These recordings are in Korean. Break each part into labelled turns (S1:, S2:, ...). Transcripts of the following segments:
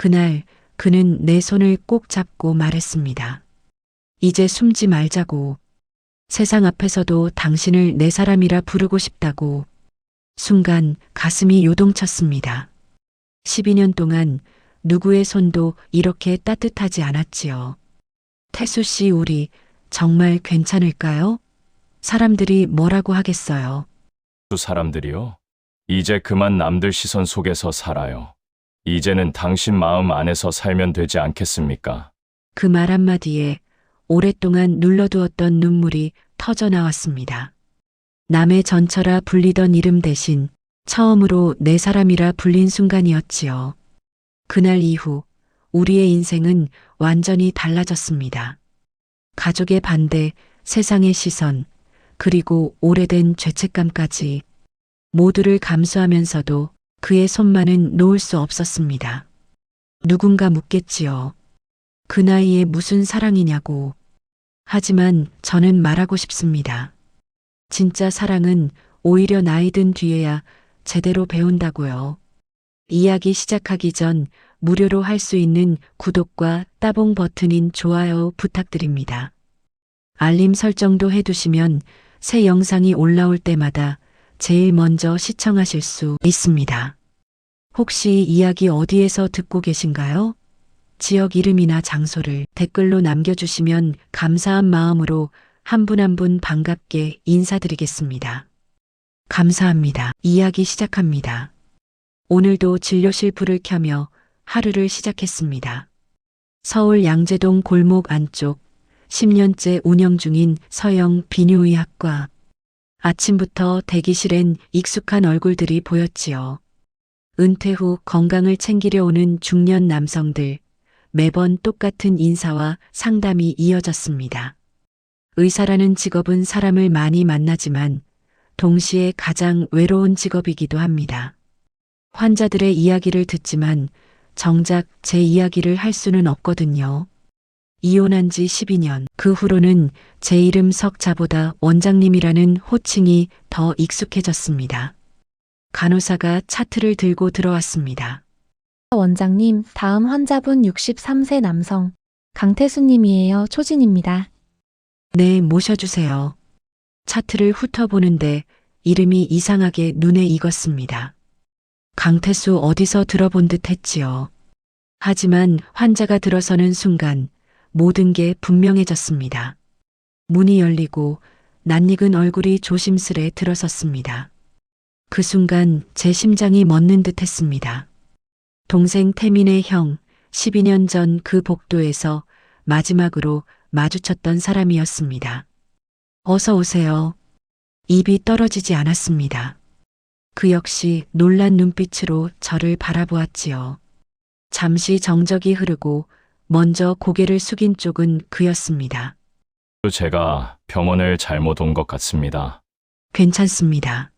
S1: 그날 그는 내 손을 꼭 잡고 말했습니다. 이제 숨지 말자고. 세상 앞에서도 당신을 내 사람이라 부르고 싶다고. 순간 가슴이 요동쳤습니다. 12년 동안 누구의 손도 이렇게 따뜻하지 않았지요. 태수 씨, 우리 정말 괜찮을까요? 사람들이 뭐라고 하겠어요?
S2: 두 사람들이요? 이제 그만 남들 시선 속에서 살아요. 이제는 당신 마음 안에서 살면 되지 않겠습니까?
S1: 그 말 한마디에 오랫동안 눌러두었던 눈물이 터져 나왔습니다. 남의 전처라 불리던 이름 대신 처음으로 내 사람이라 불린 순간이었지요. 그날 이후 우리의 인생은 완전히 달라졌습니다. 가족의 반대, 세상의 시선, 그리고 오래된 죄책감까지 모두를 감수하면서도 그의 손만은 놓을 수 없었습니다. 누군가 묻겠지요. 그 나이에 무슨 사랑이냐고. 하지만 저는 말하고 싶습니다. 진짜 사랑은 오히려 나이 든 뒤에야 제대로 배운다고요. 이야기 시작하기 전 무료로 할 수 있는 구독과 따봉 버튼인 좋아요 부탁드립니다. 알림 설정도 해두시면 새 영상이 올라올 때마다 제일 먼저 시청하실 수 있습니다. 혹시 이야기 어디에서 듣고 계신가요? 지역 이름이나 장소를 댓글로 남겨주시면 감사한 마음으로 한 분 한 분 반갑게 인사드리겠습니다. 감사합니다. 이야기 시작합니다. 오늘도 진료실 불을 켜며 하루를 시작했습니다. 서울 양재동 골목 안쪽 10년째 운영 중인 서영 비뇨의학과. 아침부터 대기실엔 익숙한 얼굴들이 보였지요. 은퇴 후 건강을 챙기려 오는 중년 남성들. 매번 똑같은 인사와 상담이 이어졌습니다. 의사라는 직업은 사람을 많이 만나지만 동시에 가장 외로운 직업이기도 합니다. 환자들의 이야기를 듣지만 정작 제 이야기를 할 수는 없거든요. 이혼한 지 12년, 그 후로는 제 이름 석자보다 원장님이라는 호칭이 더 익숙해졌습니다. 간호사가 차트를 들고 들어왔습니다.
S3: 원장님, 다음 환자분 63세 남성, 강태수님이에요. 초진입니다.
S1: 네, 모셔주세요. 차트를 훑어보는데 이름이 이상하게 눈에 익었습니다. 강태수 어디서 들어본 듯 했지요. 하지만 환자가 들어서는 순간 모든 게 분명해졌습니다. 문이 열리고 낯익은 얼굴이 조심스레 들어섰습니다. 그 순간 제 심장이 멎는 듯 했습니다. 동생 태민의 형, 12년 전 그 복도에서 마지막으로 마주쳤던 사람이었습니다. 어서 오세요. 입이 떨어지지 않았습니다. 그 역시 놀란 눈빛으로 저를 바라보았지요. 잠시 정적이 흐르고 먼저 고개를 숙인 쪽은 그였습니다.
S2: 제가 병원을 잘못 온 것 같습니다.
S1: 괜찮습니다.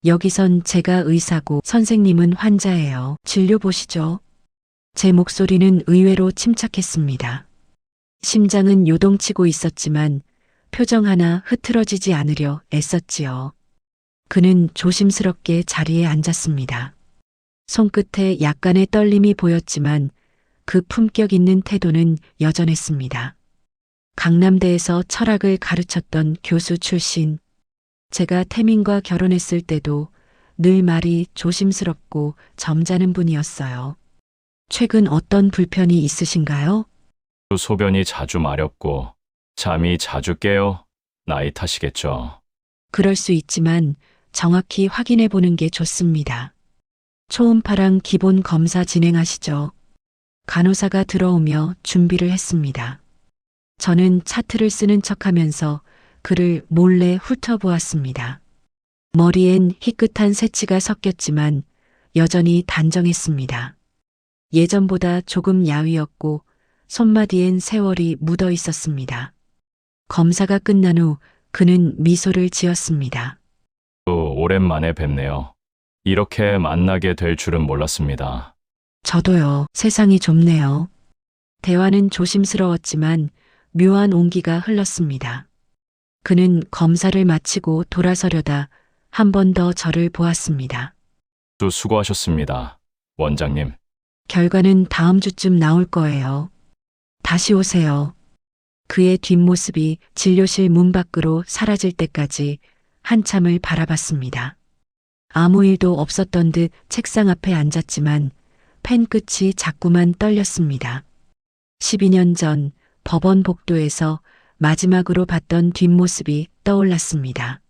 S1: 여기선 제가 의사고 선생님은 환자예요. 진료 보시죠. 제 목소리는 의외로 침착했습니다. 심장은 요동치고 있었지만 표정 하나 흐트러지지 않으려 애썼지요. 그는 조심스럽게 자리에 앉았습니다. 손끝에 약간의 떨림이 보였지만 그 품격 있는 태도는 여전했습니다. 강남대에서 철학을 가르쳤던 교수 출신. 제가 태민과 결혼했을 때도 늘 말이 조심스럽고 점잖은 분이었어요. 최근 어떤 불편이 있으신가요?
S2: 소변이 자주 마렵고 잠이 자주 깨요. 나이 탓이겠죠.
S1: 그럴 수 있지만 정확히 확인해 보는 게 좋습니다. 초음파랑 기본 검사 진행하시죠. 간호사가 들어오며 준비를 했습니다. 저는 차트를 쓰는 척하면서 그를 몰래 훑어보았습니다. 머리엔 희끗한 새치가 섞였지만 여전히 단정했습니다. 예전보다 조금 야위었고 손마디엔 세월이 묻어 있었습니다. 검사가 끝난 후 그는 미소를 지었습니다.
S2: 또 오랜만에 뵙네요. 이렇게 만나게 될 줄은 몰랐습니다.
S1: 저도요. 세상이 좁네요. 대화는 조심스러웠지만 묘한 온기가 흘렀습니다. 그는 검사를 마치고 돌아서려다 한 번 더 저를 보았습니다.
S2: 수고하셨습니다. 원장님.
S1: 결과는 다음 주쯤 나올 거예요. 다시 오세요. 그의 뒷모습이 진료실 문 밖으로 사라질 때까지 한참을 바라봤습니다. 아무 일도 없었던 듯 책상 앞에 앉았지만 펜 끝이 자꾸만 떨렸습니다. 12년 전 법원 복도에서 마지막으로 봤던 뒷모습이 떠올랐습니다.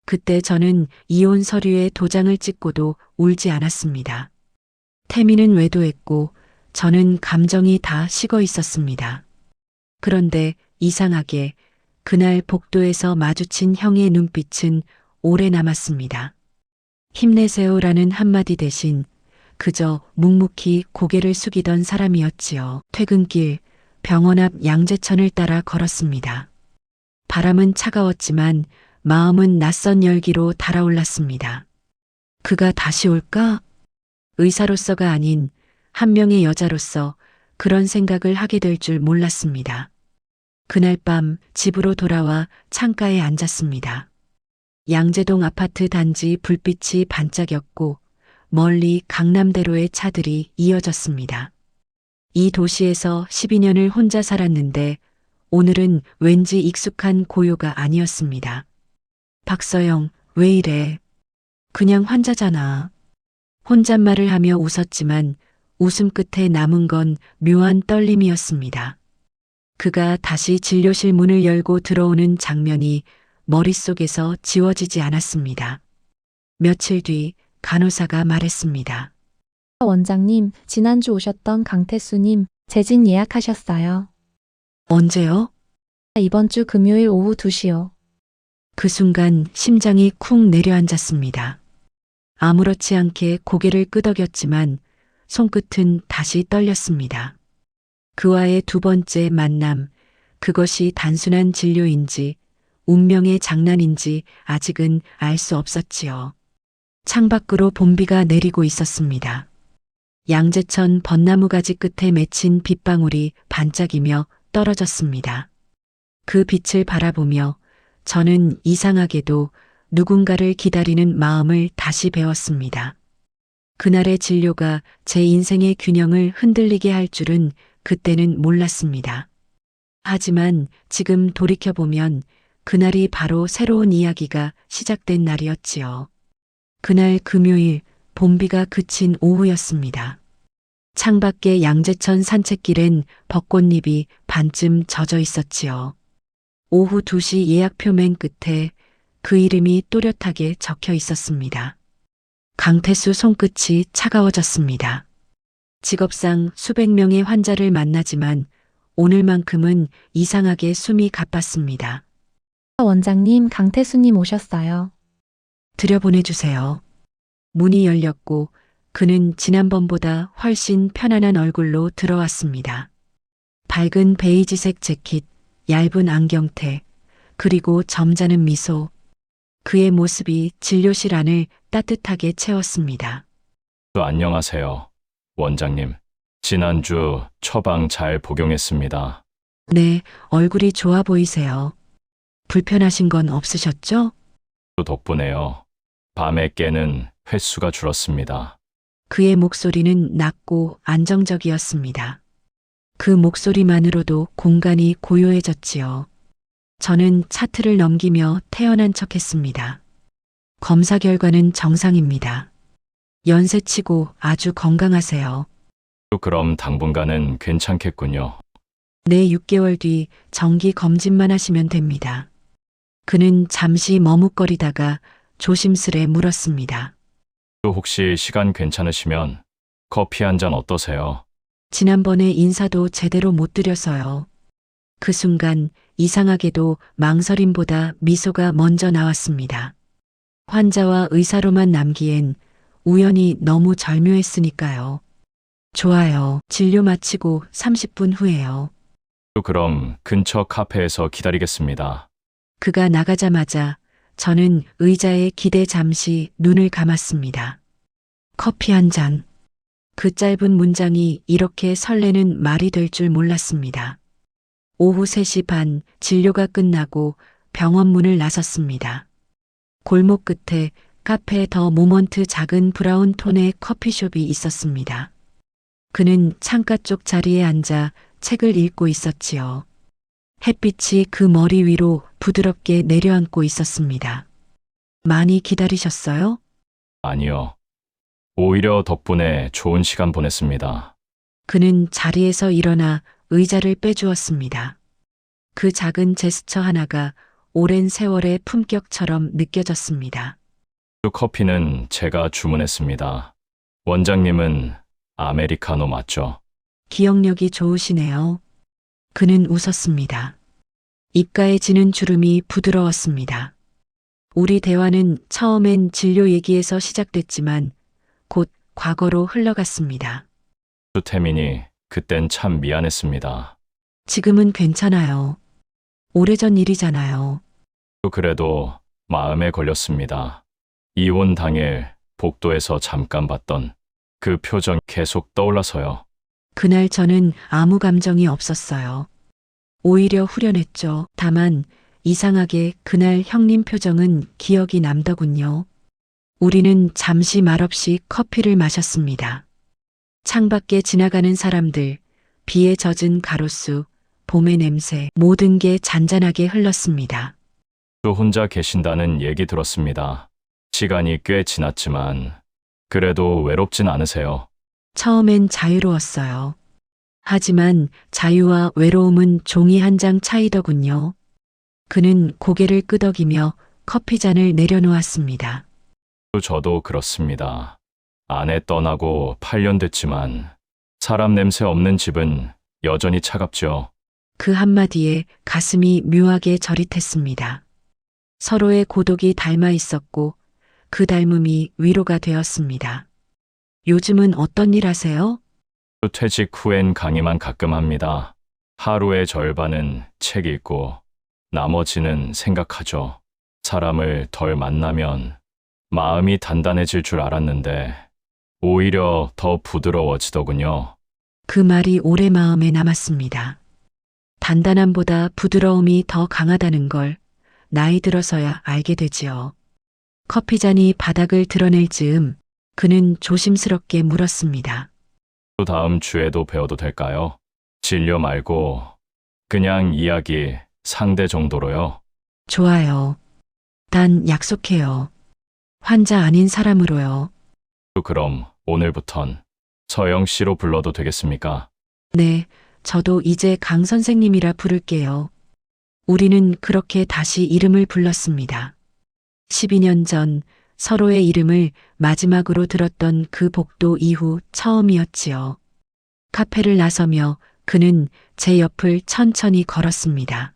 S1: 그때 저는 이혼 서류에 도장을 찍고도 울지 않았습니다. 태미는 외도했고 저는 감정이 다 식어 있었습니다. 그런데 이상하게 그날 복도에서 마주친 형의 눈빛은 오래 남았습니다. 힘내세요라는 한마디 대신 그저 묵묵히 고개를 숙이던 사람이었지요. 퇴근길 병원 앞 양재천을 따라 걸었습니다. 바람은 차가웠지만 마음은 낯선 열기로 달아올랐습니다. 그가 다시 올까? 의사로서가 아닌 한 명의 여자로서 그런 생각을 하게 될 줄 몰랐습니다. 그날 밤 집으로 돌아와 창가에 앉았습니다. 양재동 아파트 단지 불빛이 반짝였고 멀리 강남대로의 차들이 이어졌습니다. 이 도시에서 12년을 혼자 살았는데 오늘은 왠지 익숙한 고요가 아니었습니다. 박서영, 왜 이래? 그냥 환자잖아. 혼잣말을 하며 웃었지만 웃음 끝에 남은 건 묘한 떨림이었습니다. 그가 다시 진료실 문을 열고 들어오는 장면이 머릿속에서 지워지지 않았습니다. 며칠 뒤 간호사가 말했습니다.
S3: 원장님, 지난주 오셨던 강태수님, 재진 예약하셨어요.
S1: 언제요?
S3: 이번 주 금요일 오후 2시요.
S1: 그 순간 심장이 쿵 내려앉았습니다. 아무렇지 않게 고개를 끄덕였지만 손끝은 다시 떨렸습니다. 그와의 두 번째 만남, 그것이 단순한 진료인지 운명의 장난인지 아직은 알 수 없었지요. 창밖으로 봄비가 내리고 있었습니다. 양재천 벚나무 가지 끝에 맺힌 빗방울이 반짝이며 떨어졌습니다. 그 빛을 바라보며 저는 이상하게도 누군가를 기다리는 마음을 다시 배웠습니다. 그날의 진료가 제 인생의 균형을 흔들리게 할 줄은 그때는 몰랐습니다. 하지만 지금 돌이켜보면 그날이 바로 새로운 이야기가 시작된 날이었지요. 그날 금요일 봄비가 그친 오후였습니다. 창밖의 양재천 산책길엔 벚꽃잎이 반쯤 젖어 있었지요. 오후 2시 예약표 맨 끝에 그 이름이 또렷하게 적혀 있었습니다. 강태수 손끝이 차가워졌습니다. 직업상 수백 명의 환자를 만나지만 오늘만큼은 이상하게 숨이 가빴습니다.
S3: 원장님, 강태수님 오셨어요.
S1: 들여보내주세요. 문이 열렸고 그는 지난번보다 훨씬 편안한 얼굴로 들어왔습니다. 밝은 베이지색 재킷, 얇은 안경테, 그리고 점잖은 미소. 그의 모습이 진료실 안을 따뜻하게 채웠습니다.
S2: 또 안녕하세요, 원장님. 지난주 처방 잘 복용했습니다.
S1: 네, 얼굴이 좋아 보이세요. 불편하신 건 없으셨죠?
S2: 또 덕분에요. 밤에 깨는 횟수가 줄었습니다.
S1: 그의 목소리는 낮고 안정적이었습니다. 그 목소리만으로도 공간이 고요해졌지요. 저는 차트를 넘기며 태연한 척했습니다. 검사 결과는 정상입니다. 연세치고 아주 건강하세요.
S2: 또 그럼 당분간은 괜찮겠군요.
S1: 내 6개월 뒤 정기 검진만 하시면 됩니다. 그는 잠시 머뭇거리다가 조심스레 물었습니다.
S2: 또 혹시 시간 괜찮으시면 커피 한 잔 어떠세요?
S1: 지난번에 인사도 제대로 못 드려서요. 그 순간 이상하게도 망설임보다 미소가 먼저 나왔습니다. 환자와 의사로만 남기엔 우연히 너무 절묘했으니까요. 좋아요. 진료 마치고 30분 후에요.
S2: 또 그럼 근처 카페에서 기다리겠습니다.
S1: 그가 나가자마자 저는 의자에 기대 잠시 눈을 감았습니다. 커피 한 잔. 그 짧은 문장이 이렇게 설레는 말이 될 줄 몰랐습니다. 오후 3시 반 진료가 끝나고 병원 문을 나섰습니다. 골목 끝에 카페 더 모먼트 작은 브라운 톤의 커피숍이 있었습니다. 그는 창가 쪽 자리에 앉아 책을 읽고 있었지요. 햇빛이 그 머리 위로 부드럽게 내려앉고 있었습니다. 많이 기다리셨어요?
S2: 아니요. 오히려 덕분에 좋은 시간 보냈습니다.
S1: 그는 자리에서 일어나 의자를 빼주었습니다. 그 작은 제스처 하나가 오랜 세월의 품격처럼 느껴졌습니다.
S2: 커피는 제가 주문했습니다. 원장님은 아메리카노 맞죠?
S1: 기억력이 좋으시네요. 그는 웃었습니다. 입가에 지는 주름이 부드러웠습니다. 우리 대화는 처음엔 진료 얘기에서 시작됐지만 곧 과거로 흘러갔습니다.
S2: 태민이 그땐 참 미안했습니다.
S1: 지금은 괜찮아요. 오래전 일이잖아요.
S2: 그래도 마음에 걸렸습니다. 이혼 당일 복도에서 잠깐 봤던 그 표정 계속 떠올라서요.
S1: 그날 저는 아무 감정이 없었어요. 오히려 후련했죠. 다만 이상하게 그날 형님 표정은 기억이 남더군요. 우리는 잠시 말없이 커피를 마셨습니다. 창밖에 지나가는 사람들, 비에 젖은 가로수, 봄의 냄새, 모든 게 잔잔하게 흘렀습니다.
S2: 또 혼자 계신다는 얘기 들었습니다. 시간이 꽤 지났지만 그래도 외롭진 않으세요?
S1: 처음엔 자유로웠어요. 하지만 자유와 외로움은 종이 한 장 차이더군요. 그는 고개를 끄덕이며 커피잔을 내려놓았습니다.
S2: 저도 그렇습니다. 아내 떠나고 8년 됐지만 사람 냄새 없는 집은 여전히 차갑죠.
S1: 그 한마디에 가슴이 묘하게 저릿했습니다. 서로의 고독이 닮아 있었고 그 닮음이 위로가 되었습니다. 요즘은 어떤 일 하세요?
S2: 퇴직 후엔 강의만 가끔 합니다. 하루의 절반은 책 읽고 나머지는 생각하죠. 사람을 덜 만나면 마음이 단단해질 줄 알았는데 오히려 더 부드러워지더군요.
S1: 그 말이 오래 마음에 남았습니다. 단단함보다 부드러움이 더 강하다는 걸 나이 들어서야 알게 되지요. 커피잔이 바닥을 드러낼 즈음 그는 조심스럽게 물었습니다.
S2: 또 다음 주에도 배워도 될까요? 진료 말고 그냥 이야기 상대 정도로요.
S1: 좋아요. 단 약속해요. 환자 아닌 사람으로요.
S2: 그럼 오늘부턴 서영 씨로 불러도 되겠습니까?
S1: 네, 저도 이제 강 선생님이라 부를게요. 우리는 그렇게 다시 이름을 불렀습니다. 12년 전 서로의 이름을 마지막으로 들었던 그 복도 이후 처음이었지요. 카페를 나서며 그는 제 옆을 천천히 걸었습니다.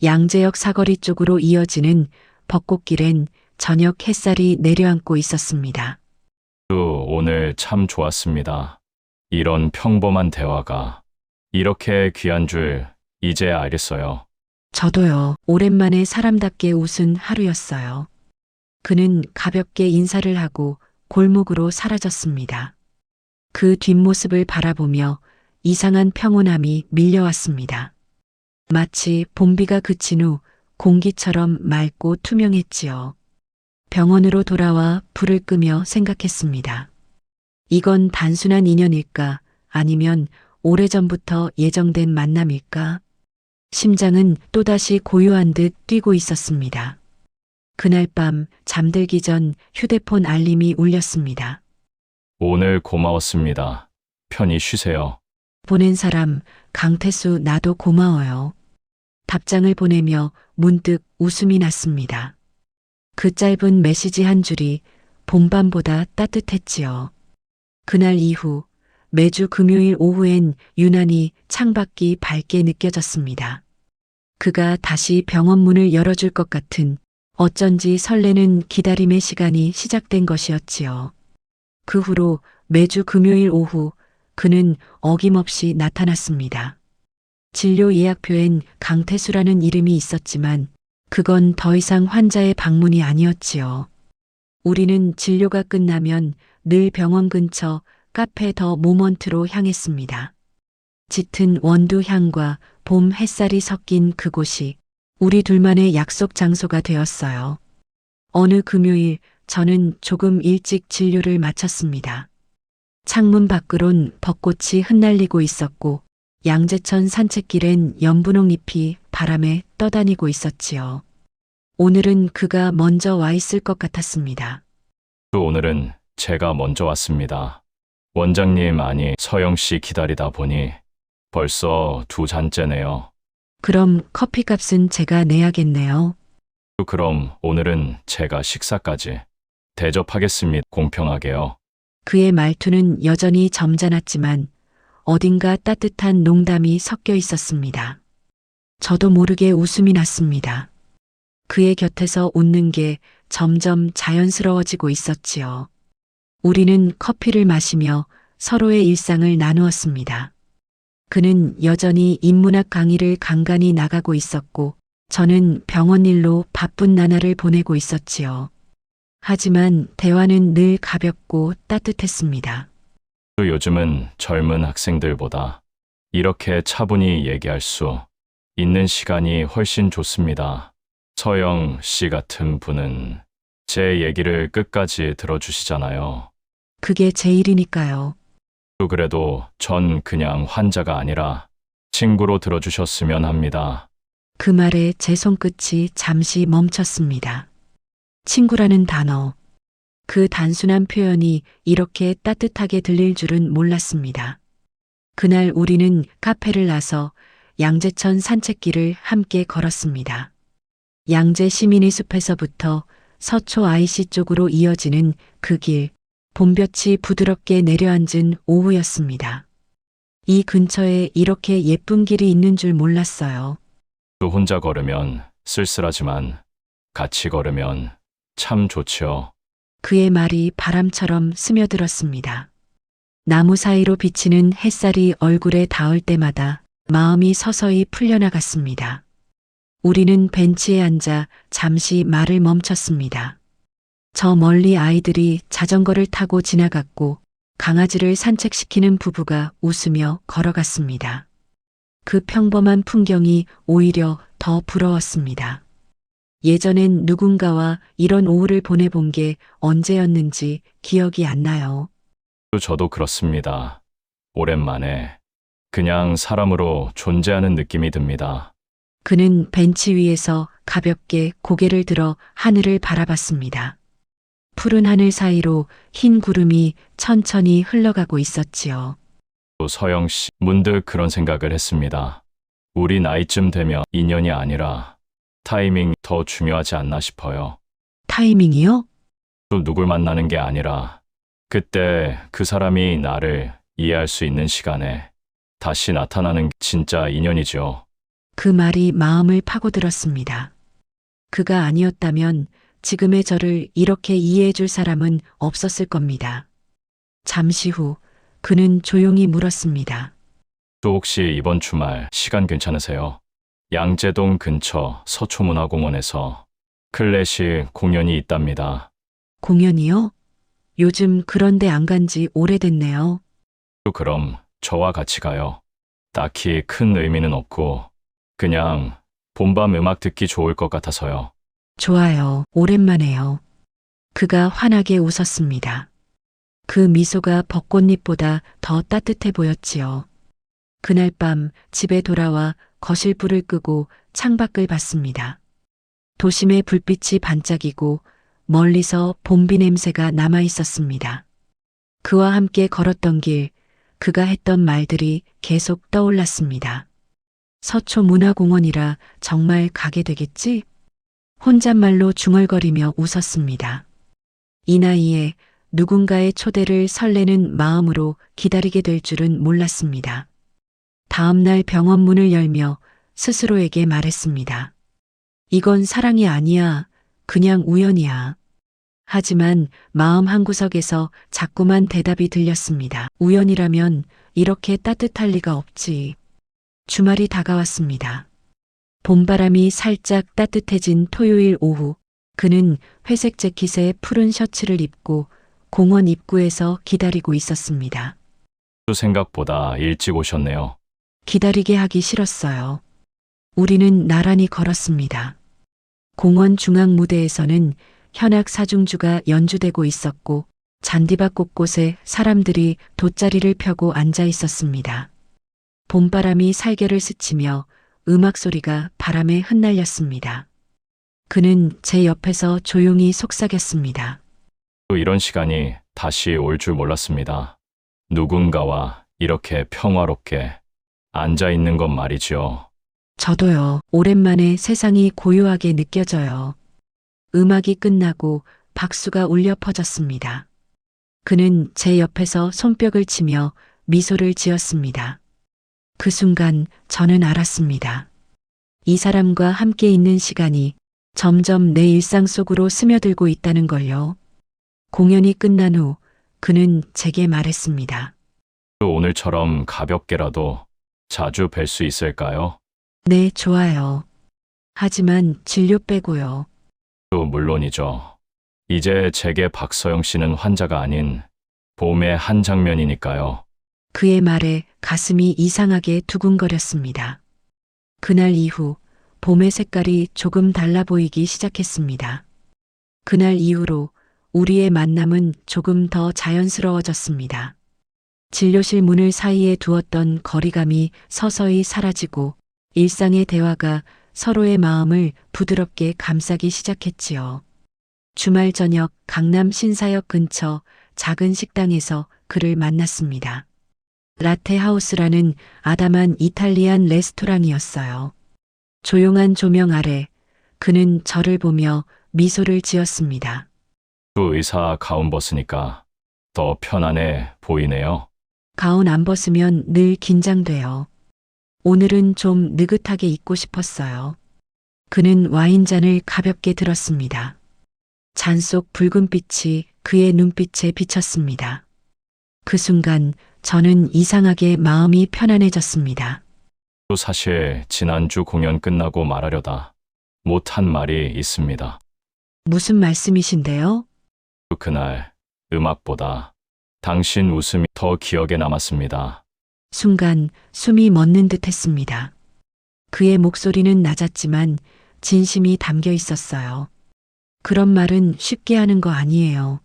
S1: 양재역 사거리 쪽으로 이어지는 벚꽃길엔 저녁 햇살이 내려앉고 있었습니다.
S2: 오늘 참 좋았습니다. 이런 평범한 대화가 이렇게 귀한 줄 이제 알겠어요.
S1: 저도요. 오랜만에 사람답게 웃은 하루였어요. 그는 가볍게 인사를 하고 골목으로 사라졌습니다. 그 뒷모습을 바라보며 이상한 평온함이 밀려왔습니다. 마치 봄비가 그친 후 공기처럼 맑고 투명했지요. 병원으로 돌아와 불을 끄며 생각했습니다. 이건 단순한 인연일까? 아니면 오래전부터 예정된 만남일까? 심장은 또다시 고요한 듯 뛰고 있었습니다. 그날 밤 잠들기 전 휴대폰 알림이 울렸습니다.
S2: 오늘 고마웠습니다. 편히 쉬세요.
S1: 보낸 사람 강태수 나도 고마워요. 답장을 보내며 문득 웃음이 났습니다. 그 짧은 메시지 한 줄이 봄밤보다 따뜻했지요. 그날 이후 매주 금요일 오후엔 유난히 창밖이 밝게 느껴졌습니다. 그가 다시 병원 문을 열어줄 것 같은 어쩐지 설레는 기다림의 시간이 시작된 것이었지요. 그 후로 매주 금요일 오후 그는 어김없이 나타났습니다. 진료 예약표엔 강태수라는 이름이 있었지만 그건 더 이상 환자의 방문이 아니었지요. 우리는 진료가 끝나면 늘 병원 근처 카페 더 모먼트로 향했습니다. 짙은 원두 향과 봄 햇살이 섞인 그곳이 우리 둘만의 약속 장소가 되었어요. 어느 금요일 저는 조금 일찍 진료를 마쳤습니다. 창문 밖으론 벚꽃이 흩날리고 있었고 양재천 산책길엔 연분홍 잎이 바람에 떠다니고 있었지요. 오늘은 그가 먼저 와 있을 것 같았습니다.
S2: 또 오늘은 제가 먼저 왔습니다. 원장님, 아니 서영 씨 기다리다 보니 벌써 2잔째네요.
S1: 그럼 커피값은 제가 내야겠네요.
S2: 그럼 오늘은 제가 식사까지 대접하겠습니다. 공평하게요.
S1: 그의 말투는 여전히 점잖았지만 어딘가 따뜻한 농담이 섞여 있었습니다. 저도 모르게 웃음이 났습니다. 그의 곁에서 웃는 게 점점 자연스러워지고 있었지요. 우리는 커피를 마시며 서로의 일상을 나누었습니다. 그는 여전히 인문학 강의를 간간히 나가고 있었고 저는 병원 일로 바쁜 나날을 보내고 있었지요. 하지만 대화는 늘 가볍고 따뜻했습니다.
S2: 또 요즘은 젊은 학생들보다 이렇게 차분히 얘기할 수 있는 시간이 훨씬 좋습니다. 서영 씨 같은 분은 제 얘기를 끝까지 들어주시잖아요.
S1: 그게 제 일이니까요.
S2: 또 그래도 전 그냥 환자가 아니라 친구로 들어주셨으면 합니다.
S1: 그 말에 제 손끝이 잠시 멈췄습니다. 친구라는 단어. 그 단순한 표현이 이렇게 따뜻하게 들릴 줄은 몰랐습니다. 그날 우리는 카페를 나서 양재천 산책길을 함께 걸었습니다. 양재 시민의 숲에서부터 서초 IC 쪽으로 이어지는 그 길, 봄볕이 부드럽게 내려앉은 오후였습니다. 이 근처에 이렇게 예쁜 길이 있는 줄 몰랐어요.
S2: 또 혼자 걸으면 쓸쓸하지만 같이 걸으면 참 좋죠.
S1: 그의 말이 바람처럼 스며들었습니다. 나무 사이로 비치는 햇살이 얼굴에 닿을 때마다 마음이 서서히 풀려나갔습니다. 우리는 벤치에 앉아 잠시 말을 멈췄습니다. 저 멀리 아이들이 자전거를 타고 지나갔고 강아지를 산책시키는 부부가 웃으며 걸어갔습니다. 그 평범한 풍경이 오히려 더 부러웠습니다. 예전엔 누군가와 이런 오후를 보내본 게 언제였는지 기억이 안 나요.
S2: 또 저도 그렇습니다. 오랜만에 그냥 사람으로 존재하는 느낌이 듭니다.
S1: 그는 벤치 위에서 가볍게 고개를 들어 하늘을 바라봤습니다. 푸른 하늘 사이로 흰 구름이 천천히 흘러가고 있었지요.
S2: 또 서영 씨, 문득 그런 생각을 했습니다. 우리 나이쯤 되면 인연이 아니라 타이밍이 더 중요하지 않나 싶어요.
S1: 타이밍이요?
S2: 또 누굴 만나는 게 아니라 그때 그 사람이 나를 이해할 수 있는 시간에 다시 나타나는 게 진짜 인연이죠.
S1: 그 말이 마음을 파고들었습니다. 그가 아니었다면 지금의 저를 이렇게 이해해 줄 사람은 없었을 겁니다. 잠시 후 그는 조용히 물었습니다.
S2: 또 혹시 이번 주말 시간 괜찮으세요? 양재동 근처 서초문화공원에서 클래식 공연이 있답니다.
S1: 공연이요? 요즘 그런데 안 간 지 오래됐네요.
S2: 또 그럼 저와 같이 가요. 딱히 큰 의미는 없고 그냥 봄밤 음악 듣기 좋을 것 같아서요.
S1: 좋아요. 오랜만에요. 그가 환하게 웃었습니다. 그 미소가 벚꽃잎보다 더 따뜻해 보였지요. 그날 밤 집에 돌아와 거실 불을 끄고 창밖을 봤습니다. 도심의 불빛이 반짝이고 멀리서 봄비 냄새가 남아 있었습니다. 그와 함께 걸었던 길, 그가 했던 말들이 계속 떠올랐습니다. 서초문화공원이라 정말 가게 되겠지? 혼잣말로 중얼거리며 웃었습니다. 이 나이에 누군가의 초대를 설레는 마음으로 기다리게 될 줄은 몰랐습니다. 다음 날 병원 문을 열며 스스로에게 말했습니다. 이건 사랑이 아니야. 그냥 우연이야. 하지만 마음 한구석에서 자꾸만 대답이 들렸습니다. 우연이라면 이렇게 따뜻할 리가 없지. 주말이 다가왔습니다. 봄바람이 살짝 따뜻해진 토요일 오후, 그는 회색 재킷에 푸른 셔츠를 입고 공원 입구에서 기다리고 있었습니다.
S2: 또 생각보다 일찍 오셨네요.
S1: 기다리게 하기 싫었어요. 우리는 나란히 걸었습니다. 공원 중앙 무대에서는 현악 사중주가 연주되고 있었고 잔디밭 곳곳에 사람들이 돗자리를 펴고 앉아 있었습니다. 봄바람이 살결을 스치며 음악 소리가 바람에 흩날렸습니다. 그는 제 옆에서 조용히 속삭였습니다.
S2: 또 이런 시간이 다시 올 줄 몰랐습니다. 누군가와 이렇게 평화롭게 앉아 있는 건 말이죠.
S1: 저도요. 오랜만에 세상이 고요하게 느껴져요. 음악이 끝나고 박수가 울려 퍼졌습니다. 그는 제 옆에서 손뼉을 치며 미소를 지었습니다. 그 순간 저는 알았습니다. 이 사람과 함께 있는 시간이 점점 내 일상 속으로 스며들고 있다는 걸요. 공연이 끝난 후 그는 제게 말했습니다.
S2: 또 오늘처럼 가볍게라도 자주 뵐 수 있을까요?
S1: 네, 좋아요. 하지만 진료 빼고요.
S2: 또 물론이죠. 이제 제게 박서영 씨는 환자가 아닌 봄의 한 장면이니까요.
S1: 그의 말에 가슴이 이상하게 두근거렸습니다. 그날 이후 봄의 색깔이 조금 달라 보이기 시작했습니다. 그날 이후로 우리의 만남은 조금 더 자연스러워졌습니다. 진료실 문을 사이에 두었던 거리감이 서서히 사라지고 일상의 대화가 서로의 마음을 부드럽게 감싸기 시작했지요. 주말 저녁 강남 신사역 근처 작은 식당에서 그를 만났습니다. 라테 하우스라는 아담한 이탈리안 레스토랑이었어요. 조용한 조명 아래 그는 저를 보며 미소를 지었습니다.
S2: 또 의사 가운 벗으니까 더 편안해 보이네요.
S1: 가운 안 벗으면 늘 긴장돼요. 오늘은 좀 느긋하게 입고 싶었어요. 그는 와인잔을 가볍게 들었습니다. 잔 속 붉은 빛이 그의 눈빛에 비쳤습니다. 그 순간 저는 이상하게 마음이 편안해졌습니다.
S2: 또 사실 지난주 공연 끝나고 말하려다 못한 말이 있습니다.
S1: 무슨 말씀이신데요?
S2: 그날 음악보다 당신 웃음이 더 기억에 남았습니다.
S1: 순간 숨이 멎는 듯 했습니다. 그의 목소리는 낮았지만 진심이 담겨 있었어요. 그런 말은 쉽게 하는 거 아니에요.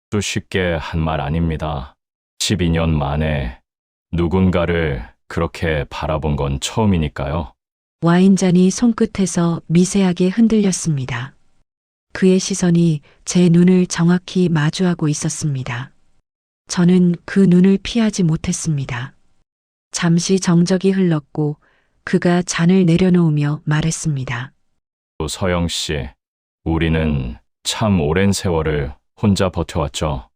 S2: 또 쉽게 한 말 아닙니다. 12년 만에 누군가를 그렇게 바라본 건 처음이니까요.
S1: 와인잔이 손끝에서 미세하게 흔들렸습니다. 그의 시선이 제 눈을 정확히 마주하고 있었습니다. 저는 그 눈을 피하지 못했습니다. 잠시 정적이 흘렀고 그가 잔을 내려놓으며 말했습니다.
S2: 또 서영 씨, 우리는 참 오랜 세월을 혼자 버텨왔죠.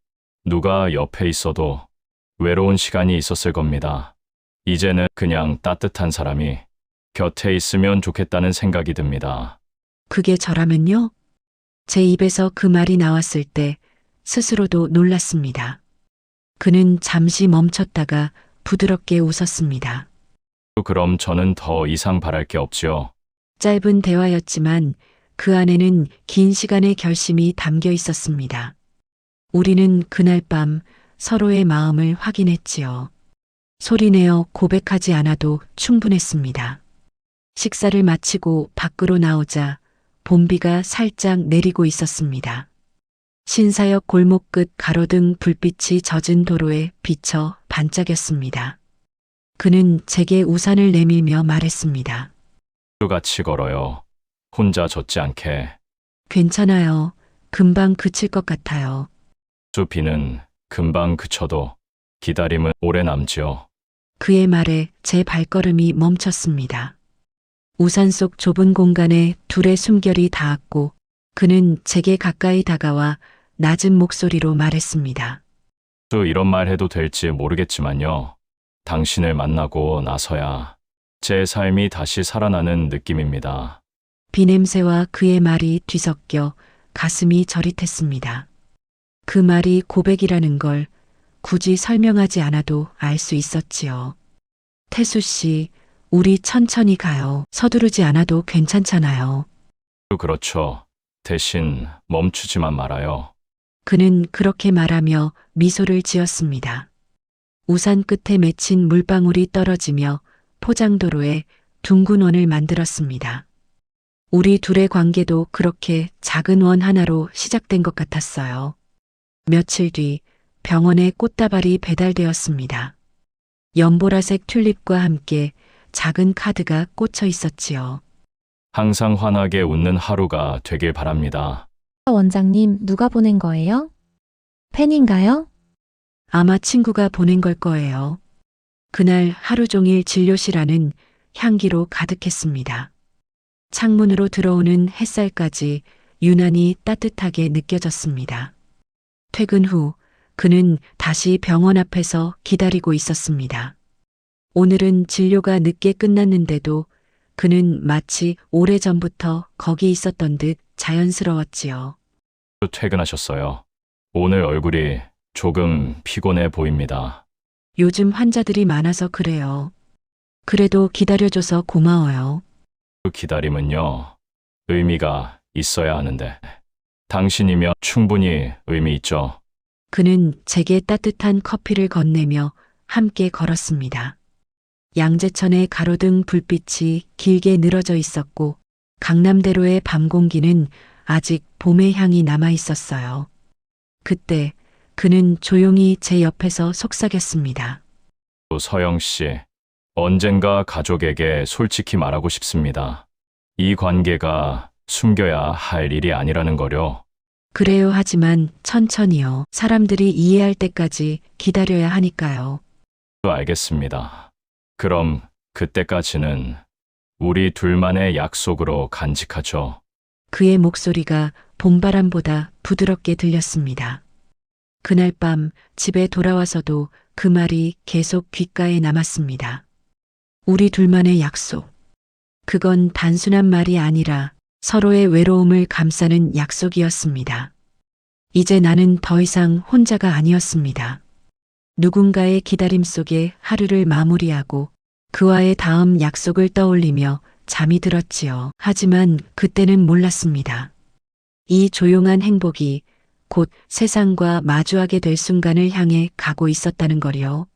S2: 누가 옆에 있어도 외로운 시간이 있었을 겁니다. 이제는 그냥 따뜻한 사람이 곁에 있으면 좋겠다는 생각이 듭니다.
S1: 그게 저라면요? 제 입에서 그 말이 나왔을 때 스스로도 놀랐습니다. 그는 잠시 멈췄다가 부드럽게 웃었습니다.
S2: 그럼 저는 더 이상 바랄 게 없지요.
S1: 짧은 대화였지만 그 안에는 긴 시간의 결심이 담겨 있었습니다. 우리는 그날 밤 서로의 마음을 확인했지요. 소리내어 고백하지 않아도 충분했습니다. 식사를 마치고 밖으로 나오자 봄비가 살짝 내리고 있었습니다. 신사역 골목 끝 가로등 불빛이 젖은 도로에 비쳐 반짝였습니다. 그는 제게 우산을 내밀며 말했습니다.
S2: 같이 걸어요. 혼자 젖지 않게.
S1: 괜찮아요. 금방 그칠 것 같아요.
S2: 비는 금방 그쳐도 기다림은 오래 남지요.
S1: 그의 말에 제 발걸음이 멈췄습니다. 우산 속 좁은 공간에 둘의 숨결이 닿았고 그는 제게 가까이 다가와 낮은 목소리로 말했습니다.
S2: 또 이런 말 해도 될지 모르겠지만요. 당신을 만나고 나서야 제 삶이 다시 살아나는 느낌입니다.
S1: 비 냄새와 그의 말이 뒤섞여 가슴이 저릿했습니다. 그 말이 고백이라는 걸 굳이 설명하지 않아도 알 수 있었지요. 태수 씨, 우리 천천히 가요. 서두르지 않아도 괜찮잖아요.
S2: 그렇죠. 대신 멈추지만 말아요.
S1: 그는 그렇게 말하며 미소를 지었습니다. 우산 끝에 맺힌 물방울이 떨어지며 포장도로에 둥근 원을 만들었습니다. 우리 둘의 관계도 그렇게 작은 원 하나로 시작된 것 같았어요. 며칠 뒤 병원에 꽃다발이 배달되었습니다. 연보라색 튤립과 함께 작은 카드가 꽂혀 있었지요.
S2: 항상 환하게 웃는 하루가 되길 바랍니다.
S3: 원장님, 누가 보낸 거예요? 팬인가요?
S1: 아마 친구가 보낸 걸 거예요. 그날 하루 종일 진료실 안은 향기로 가득했습니다. 창문으로 들어오는 햇살까지 유난히 따뜻하게 느껴졌습니다. 퇴근 후 그는 다시 병원 앞에서 기다리고 있었습니다. 오늘은 진료가 늦게 끝났는데도 그는 마치 오래전부터 거기 있었던 듯 자연스러웠지요.
S2: 퇴근하셨어요. 오늘 얼굴이 조금 피곤해 보입니다.
S1: 요즘 환자들이 많아서 그래요. 그래도 기다려줘서 고마워요.
S2: 그 기다림은요, 의미가 있어야 하는데, 당신이면 충분히 의미 있죠.
S1: 그는 제게 따뜻한 커피를 건네며 함께 걸었습니다. 양재천의 가로등 불빛이 길게 늘어져 있었고 강남대로의 밤 공기는 아직 봄의 향이 남아 있었어요. 그때 그는 조용히 제 옆에서 속삭였습니다.
S2: 서영 씨, 언젠가 가족에게 솔직히 말하고 싶습니다. 이 관계가 숨겨야 할 일이 아니라는 거요.
S1: 그래요 하지만 천천히요. 사람들이 이해할 때까지 기다려야 하니까요.
S2: 알겠습니다. 그럼 그때까지는 우리 둘만의 약속으로 간직하죠.
S1: 그의 목소리가 봄바람보다 부드럽게 들렸습니다. 그날 밤 집에 돌아와서도 그 말이 계속 귓가에 남았습니다. 우리 둘만의 약속. 그건 단순한 말이 아니라 서로의 외로움을 감싸는 약속이었습니다. 이제 나는 더 이상 혼자가 아니었습니다. 누군가의 기다림 속에 하루를 마무리하고 그와의 다음 약속을 떠올리며 잠이 들었지요. 하지만 그때는 몰랐습니다. 이 조용한 행복이 곧 세상과 마주하게 될 순간을 향해 가고 있었다는 거요.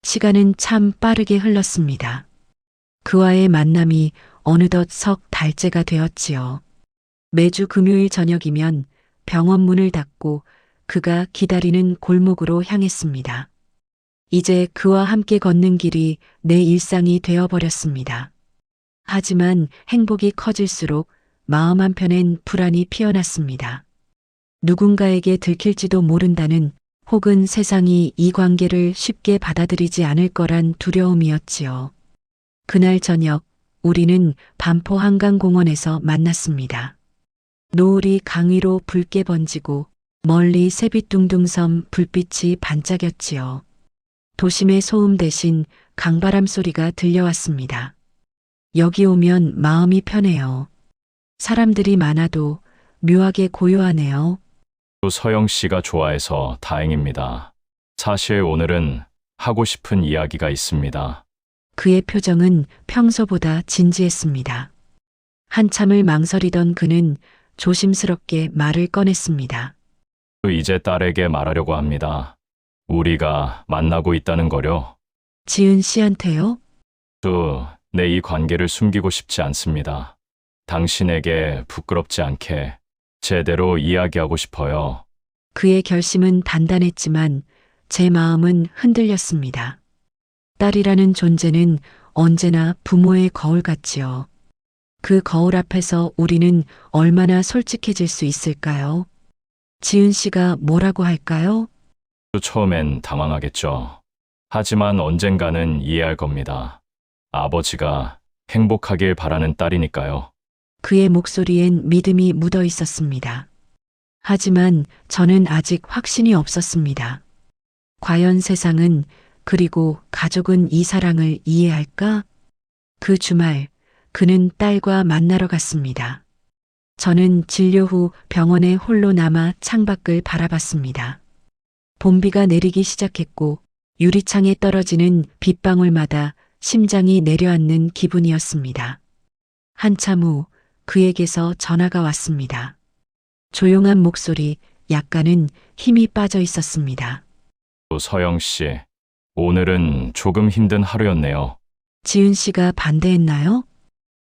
S1: 시간은 참 빠르게 흘렀습니다. 그와의 만남이 어느덧 석 달째가 되었지요. 매주 금요일 저녁이면 병원 문을 닫고 그가 기다리는 골목으로 향했습니다. 이제 그와 함께 걷는 길이 내 일상이 되어버렸습니다. 하지만 행복이 커질수록 마음 한편엔 불안이 피어났습니다. 누군가에게 들킬지도 모른다는 혹은 세상이 이 관계를 쉽게 받아들이지 않을 거란 두려움이었지요. 그날 저녁 우리는 반포 한강공원에서 만났습니다. 노을이 강 위로 붉게 번지고 멀리 새빛둥둥섬 불빛이 반짝였지요. 도심의 소음 대신 강바람 소리가 들려왔습니다. 여기 오면 마음이 편해요. 사람들이 많아도 묘하게 고요하네요.
S2: 서영 씨가 좋아해서 다행입니다. 사실 오늘은 하고 싶은 이야기가 있습니다.
S1: 그의 표정은 평소보다 진지했습니다. 한참을 망설이던 그는 조심스럽게 말을 꺼냈습니다.
S2: 이제 딸에게 말하려고 합니다. 우리가 만나고 있다는 거요.
S1: 지은 씨한테요?
S2: 내 이 관계를 숨기고 싶지 않습니다. 당신에게 부끄럽지 않게 제대로 이야기하고 싶어요.
S1: 그의 결심은 단단했지만 제 마음은 흔들렸습니다. 딸이라는 존재는 언제나 부모의 거울 같지요. 그 거울 앞에서 우리는 얼마나 솔직해질 수 있을까요? 지은 씨가 뭐라고 할까요?
S2: 처음엔 당황하겠죠. 하지만 언젠가는 이해할 겁니다. 아버지가 행복하길 바라는 딸이니까요.
S1: 그의 목소리엔 믿음이 묻어 있었습니다. 하지만 저는 아직 확신이 없었습니다. 과연 세상은 그리고 가족은 이 사랑을 이해할까? 그 주말 그는 딸과 만나러 갔습니다. 저는 진료 후 병원에 홀로 남아 창밖을 바라봤습니다. 봄비가 내리기 시작했고 유리창에 떨어지는 빗방울마다 심장이 내려앉는 기분이었습니다. 한참 후 그에게서 전화가 왔습니다. 조용한 목소리, 약간은 힘이 빠져 있었습니다.
S2: 서영 씨, 오늘은 조금 힘든 하루였네요.
S1: 지은 씨가 반대했나요?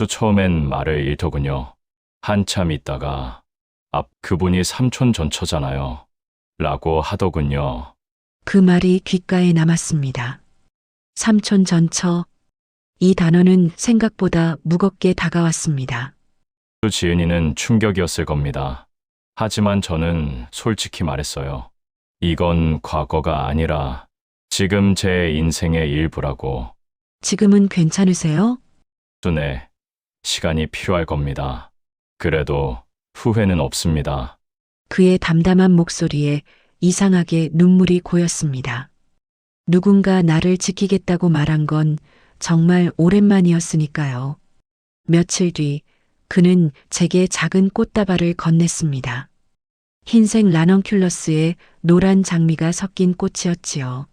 S2: 처음엔 말을 잃더군요. 한참 있다가 그분이 삼촌 전처잖아요. 라고 하더군요.
S1: 그 말이 귓가에 남았습니다. 삼촌 전처. 이 단어는 생각보다 무겁게 다가왔습니다.
S2: 지은이는 충격이었을 겁니다. 하지만 저는 솔직히 말했어요. 이건 과거가 아니라 지금 제 인생의 일부라고.
S1: 지금은 괜찮으세요?
S2: 네, 시간이 필요할 겁니다. 그래도 후회는 없습니다.
S1: 그의 담담한 목소리에 이상하게 눈물이 고였습니다. 누군가 나를 지키겠다고 말한 건 정말 오랜만이었으니까요. 며칠 뒤 그는 제게 작은 꽃다발을 건넸습니다. 흰색 라넌큘러스에 노란 장미가 섞인 꽃이었지요.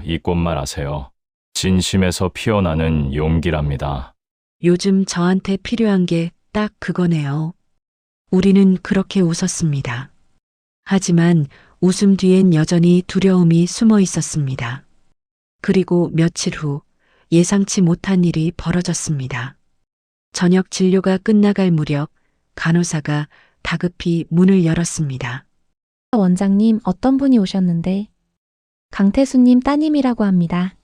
S2: 이 꽃만 아세요. 진심에서 피어나는 용기랍니다.
S1: 요즘 저한테 필요한 게 딱 그거네요. 우리는 그렇게 웃었습니다. 하지만 웃음 뒤엔 여전히 두려움이 숨어 있었습니다. 그리고 며칠 후 예상치 못한 일이 벌어졌습니다. 저녁 진료가 끝나갈 무렵 간호사가 다급히 문을 열었습니다.
S3: 원장님, 어떤 분이 오셨는데? 강태수님 따님이라고 합니다.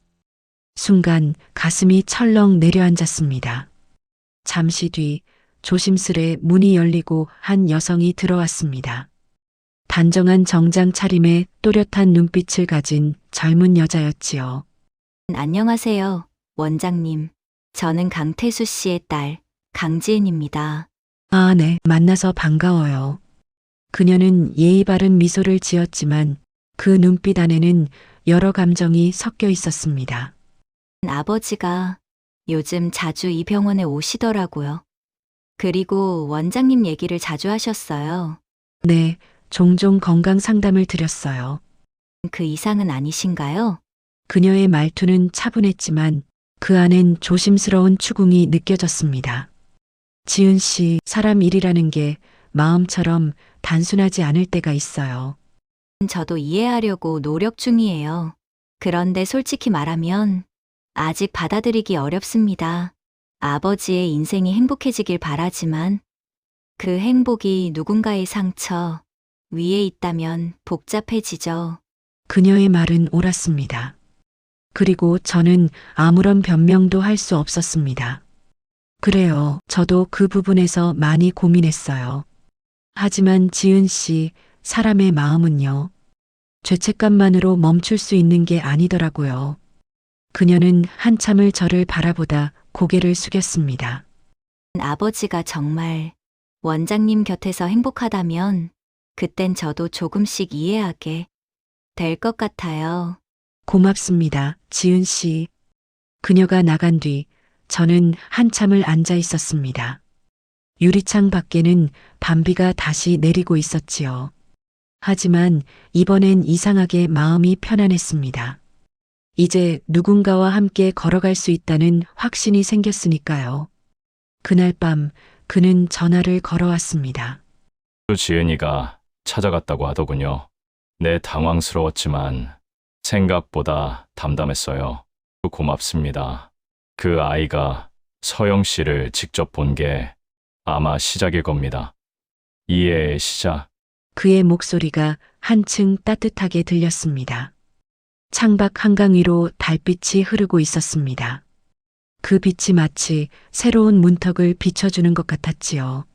S1: 순간 가슴이 철렁 내려앉았습니다. 잠시 뒤 조심스레 문이 열리고 한 여성이 들어왔습니다. 단정한 정장 차림에 또렷한 눈빛을 가진 젊은 여자였지요.
S4: 안녕하세요, 원장님. 저는 강태수 씨의 딸, 강지은입니다.
S1: 아, 네, 만나서 반가워요. 그녀는 예의 바른 미소를 지었지만 그 눈빛 안에는 여러 감정이 섞여 있었습니다.
S4: 아버지가 요즘 자주 이 병원에 오시더라고요. 그리고 원장님 얘기를 자주 하셨어요.
S1: 네, 종종 건강 상담을 드렸어요.
S4: 그 이상은 아니신가요?
S1: 그녀의 말투는 차분했지만 그 안엔 조심스러운 추궁이 느껴졌습니다. 지은 씨, 사람 일이라는 게 마음처럼 단순하지 않을 때가 있어요.
S4: 저도 이해하려고 노력 중이에요. 그런데 솔직히 말하면 아직 받아들이기 어렵습니다. 아버지의 인생이 행복해지길 바라지만 그 행복이 누군가의 상처 위에 있다면 복잡해지죠.
S1: 그녀의 말은 옳았습니다. 그리고 저는 아무런 변명도 할 수 없었습니다. 그래요, 저도 그 부분에서 많이 고민했어요. 하지만 지은 씨, 사람의 마음은요, 죄책감만으로 멈출 수 있는 게 아니더라고요. 그녀는 한참을 저를 바라보다 고개를 숙였습니다.
S4: 아버지가 정말 원장님 곁에서 행복하다면 그땐 저도 조금씩 이해하게 될 것 같아요.
S1: 고맙습니다, 지은 씨. 그녀가 나간 뒤 저는 한참을 앉아 있었습니다. 유리창 밖에는 밤비가 다시 내리고 있었지요. 하지만 이번엔 이상하게 마음이 편안했습니다. 이제 누군가와 함께 걸어갈 수 있다는 확신이 생겼으니까요. 그날 밤 그는 전화를 걸어왔습니다.
S2: 지은이가 찾아갔다고 하더군요. 네, 당황스러웠지만 생각보다 담담했어요. 고맙습니다. 그 아이가 서영 씨를 직접 본 게 아마 시작일 겁니다. 이해의 시작.
S1: 그의 목소리가 한층 따뜻하게 들렸습니다. 창밖 한강 위로 달빛이 흐르고 있었습니다. 그 빛이 마치 새로운 문턱을 비춰주는 것 같았지요.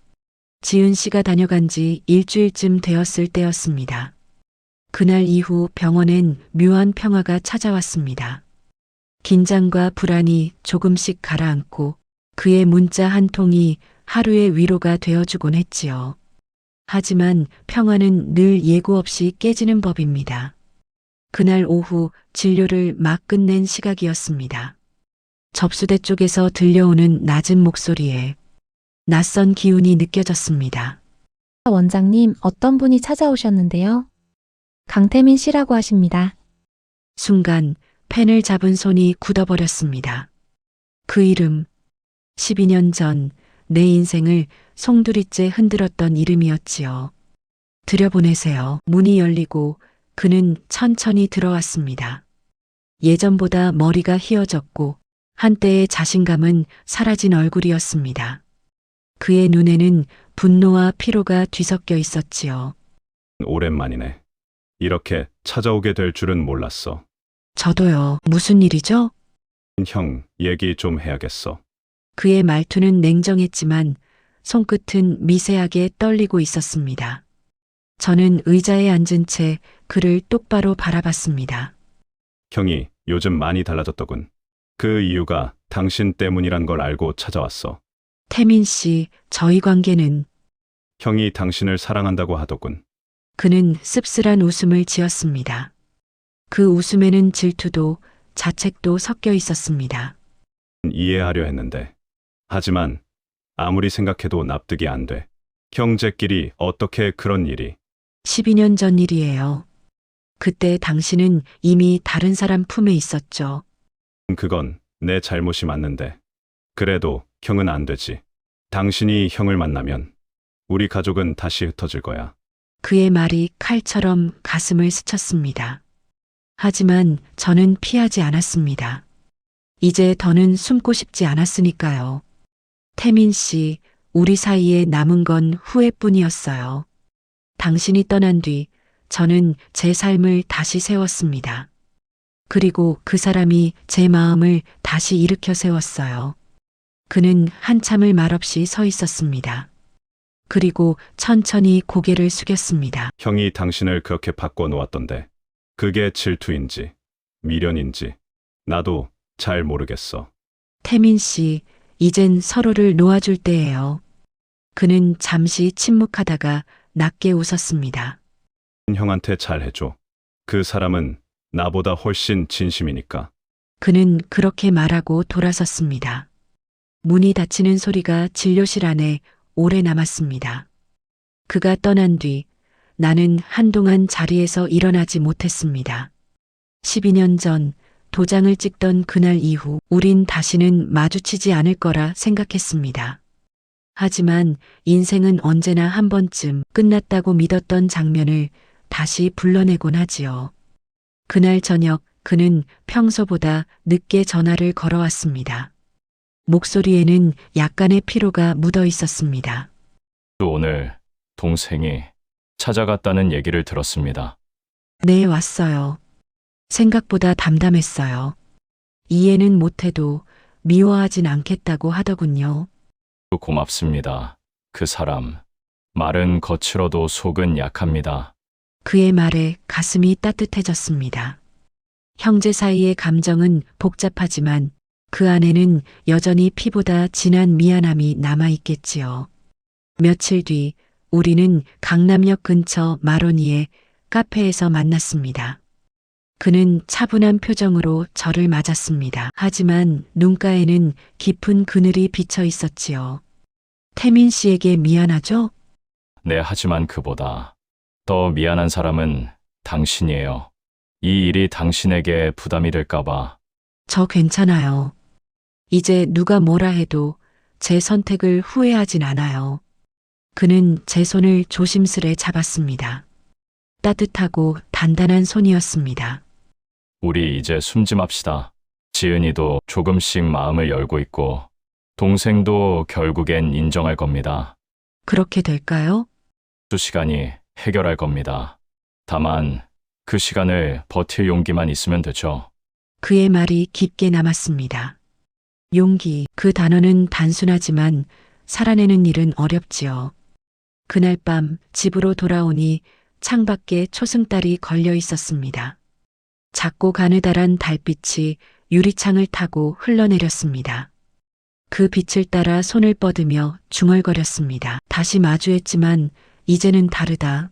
S1: 지은 씨가 다녀간 지 일주일쯤 되었을 때였습니다. 그날 이후 병원엔 묘한 평화가 찾아왔습니다. 긴장과 불안이 조금씩 가라앉고 그의 문자 한 통이 하루의 위로가 되어주곤 했지요. 하지만 평화는 늘 예고 없이 깨지는 법입니다. 그날 오후 진료를 막 끝낸 시각이었습니다. 접수대 쪽에서 들려오는 낮은 목소리에 낯선 기운이 느껴졌습니다.
S3: 원장님, 어떤 분이 찾아오셨는데요? 강태민 씨라고 하십니다.
S1: 순간 펜을 잡은 손이 굳어버렸습니다. 그 이름, 12년 전 내 인생을 송두리째 흔들었던 이름이었지요. 들여보내세요. 문이 열리고 그는 천천히 들어왔습니다. 예전보다 머리가 휘어졌고 한때의 자신감은 사라진 얼굴이었습니다. 그의 눈에는 분노와 피로가 뒤섞여 있었지요.
S5: 오랜만이네. 이렇게 찾아오게 될 줄은 몰랐어.
S1: 저도요. 무슨 일이죠?
S5: 형, 얘기 좀 해야겠어.
S1: 그의 말투는 냉정했지만 손끝은 미세하게 떨리고 있었습니다. 저는 의자에 앉은 채 그를 똑바로 바라봤습니다.
S5: 형이 요즘 많이 달라졌더군. 그 이유가 당신 때문이란 걸 알고 찾아왔어.
S1: 태민 씨, 저희 관계는
S5: 형이 당신을 사랑한다고 하더군.
S1: 그는 씁쓸한 웃음을 지었습니다. 그 웃음에는 질투도 자책도 섞여 있었습니다.
S5: 이해하려 했는데. 하지만 아무리 생각해도 납득이 안 돼. 형제끼리 어떻게 그런 일이.
S1: 12년 전 일이에요. 그때 당신은 이미 다른 사람 품에 있었죠.
S5: 그건 내 잘못이 맞는데. 그래도 형은 안 되지. 당신이 형을 만나면 우리 가족은 다시 흩어질 거야.
S1: 그의 말이 칼처럼 가슴을 스쳤습니다. 하지만 저는 피하지 않았습니다. 이제 더는 숨고 싶지 않았으니까요. 태민 씨, 우리 사이에 남은 건 후회뿐이었어요. 당신이 떠난 뒤 저는 제 삶을 다시 세웠습니다. 그리고 그 사람이 제 마음을 다시 일으켜 세웠어요. 그는 한참을 말없이 서 있었습니다. 그리고 천천히 고개를 숙였습니다.
S5: 형이 당신을 그렇게 바꿔 놓았던데. 그게 질투인지 미련인지 나도 잘 모르겠어.
S1: 태민 씨, 이젠 서로를 놓아줄 때예요. 그는 잠시 침묵하다가 낮게 웃었습니다.
S5: 형한테 잘해줘. 그 사람은 나보다 훨씬 진심이니까.
S1: 그는 그렇게 말하고 돌아섰습니다. 문이 닫히는 소리가 진료실 안에 오래 남았습니다. 그가 떠난 뒤 나는 한동안 자리에서 일어나지 못했습니다. 12년 전 도장을 찍던 그날 이후 우린 다시는 마주치지 않을 거라 생각했습니다. 하지만 인생은 언제나 한 번쯤 끝났다고 믿었던 장면을 다시 불러내곤 하지요. 그날 저녁 그는 평소보다 늦게 전화를 걸어왔습니다. 목소리에는 약간의 피로가 묻어 있었습니다.
S2: 또 오늘 동생이 찾아갔다는 얘기를 들었습니다.
S1: 네, 왔어요. 생각보다 담담했어요. 이해는 못해도 미워하진 않겠다고 하더군요.
S2: 고맙습니다. 그 사람. 말은 거칠어도 속은 약합니다.
S1: 그의 말에 가슴이 따뜻해졌습니다. 형제 사이의 감정은 복잡하지만 그 안에는 여전히 피보다 진한 미안함이 남아있겠지요. 며칠 뒤 우리는 강남역 근처 마로니에 카페에서 만났습니다. 그는 차분한 표정으로 저를 맞았습니다. 하지만 눈가에는 깊은 그늘이 비쳐 있었지요. 태민 씨에게 미안하죠?
S2: 네, 하지만 그보다 더 미안한 사람은 당신이에요. 이 일이 당신에게 부담이 될까봐.
S1: 저 괜찮아요. 이제 누가 뭐라 해도 제 선택을 후회하진 않아요. 그는 제 손을 조심스레 잡았습니다. 따뜻하고 단단한 손이었습니다.
S2: 우리 이제 숨 좀 합시다. 지은이도 조금씩 마음을 열고 있고 동생도 결국엔 인정할 겁니다.
S1: 그렇게 될까요?
S2: 수 시간이 해결할 겁니다. 다만 그 시간을 버틸 용기만 있으면 되죠.
S1: 그의 말이 깊게 남았습니다. 용기, 그 단어는 단순하지만 살아내는 일은 어렵지요. 그날 밤 집으로 돌아오니 창밖에 초승달이 걸려 있었습니다. 작고 가느다란 달빛이 유리창을 타고 흘러내렸습니다. 그 빛을 따라 손을 뻗으며 중얼거렸습니다. 다시 마주했지만 이제는 다르다.